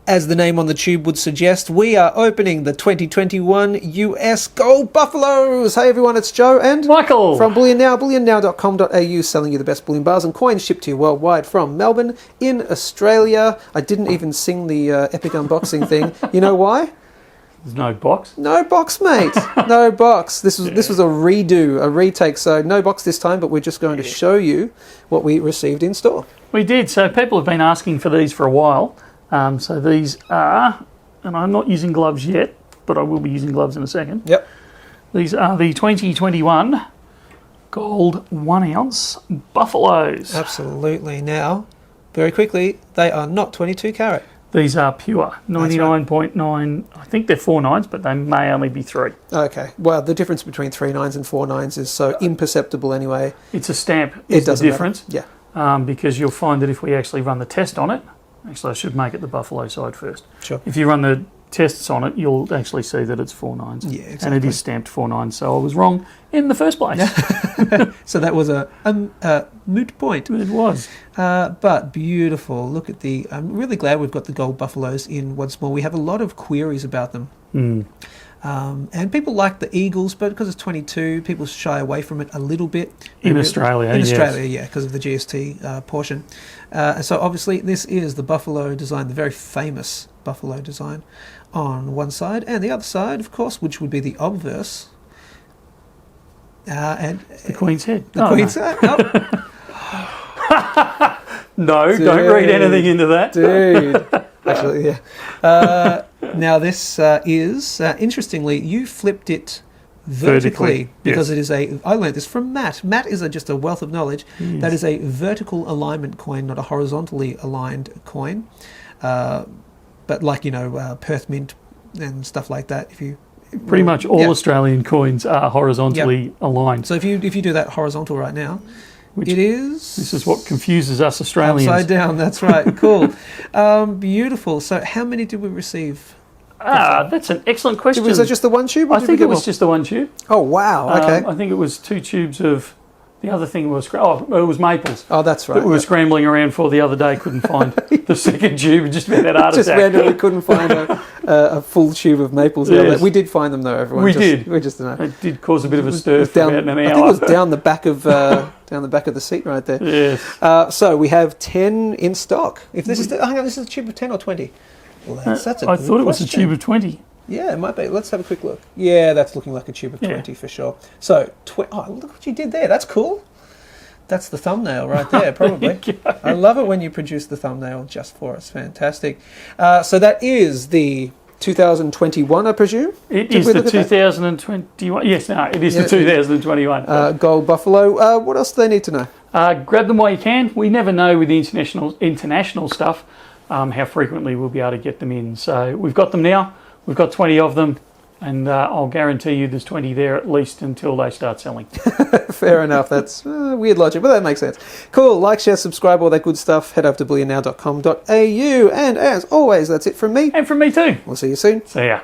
As the name on the tube would suggest, we are opening the 2021 US Gold Buffaloes. Hey everyone, it's Joe and Michael from Bullion Now, bullionnow.com.au, selling you the best bullion bars and coins shipped to you worldwide from Melbourne in Australia. I didn't even sing the epic unboxing thing. You know why? There's no box. No box, mate. No box. This was a redo, a retake. So no box this time, but we're just going to show you what we received in store. We did. So people have been asking for these for a while. So these are, and I'm not using gloves yet, but I will be using gloves in a second. Yep. These are the 2021 gold 1 ounce Buffaloes. Absolutely. Now, very quickly, they are not 22 carat. These are pure, 99.9. I think they're 4 nines, but they may only be 3. Okay. Well, the difference between 3 nines and 4 nines is so imperceptible anyway. It's a stamp. It doesn't the difference. Matter. Yeah. Because you'll find that if we actually run the test on it, actually I should make it the Buffalo side first. Sure. If you run the tests on it, you'll actually see that it's 4 nines. Yeah, exactly. And it is stamped 4 nines, so I was wrong in the first place. So that was a moot point. It was. But beautiful. Look at the... I'm really glad we've got the gold Buffaloes in once more. We have a lot of queries about them. And people like the Eagles, but because it's 22, people shy away from it a little bit. In Australia, In Australia, yeah, because of the GST portion. So obviously this is the Buffalo design, the very famous Buffalo design on one side. And the other side, of course, which would be the obverse. And the Queen's head. The Queen's head. No, Dude, don't read anything into that. Dude. Actually, yeah. Now this is, interestingly, you flipped it vertically because it is a, I learned this from Matt. Matt is just a wealth of knowledge. Yes. That is a vertical alignment coin, not a horizontally aligned coin. But like, Perth Mint and stuff like that, if you... Pretty much all Australian coins are horizontally aligned. So if you do that horizontal right now, it is... This is what confuses us Australians. Upside down, that's right. Cool. Beautiful. So how many did we receive? That's an excellent question. Was that just the one tube? I think it was just the one tube. Oh, wow. Okay. I think it was 2 tubes of... The other thing was... it was maples. Oh, that's right. That we were scrambling around for the other day, couldn't find the second tube and just about that heart just attack. randomly couldn't find a full tube of maples. Yes. We did find them, though, everyone. We did. We just know. It did cause a bit of a stir for about an hour. I think it was down the back of... down the back of the seat right there. Yes. So we have 10 in stock. If this is... hang on, this is a tube of 10 or 20? Well, that's a good I thought it was a question. tube of 20. Yeah, it might be. Let's have a quick look. Yeah, that's looking like a tube of 20 for sure. So, look what you did there. That's cool. That's the thumbnail right there, probably. I love it when you produce the thumbnail just for us. Fantastic. So that is the 2021, I presume? It is the 2021. Yes, no, it is the 2021. Gold Buffalo. What else do they need to know? Grab them while you can. We never know with the international stuff how frequently we'll be able to get them in. So we've got them now. We've got 20 of them. And I'll guarantee you there's 20 there at least until they start selling. Fair enough. That's weird logic, but that makes sense. Cool. Like, share, subscribe, all that good stuff. Head over to bullionnow.com.au. And as always, that's it from me. And from me too. We'll see you soon. See ya.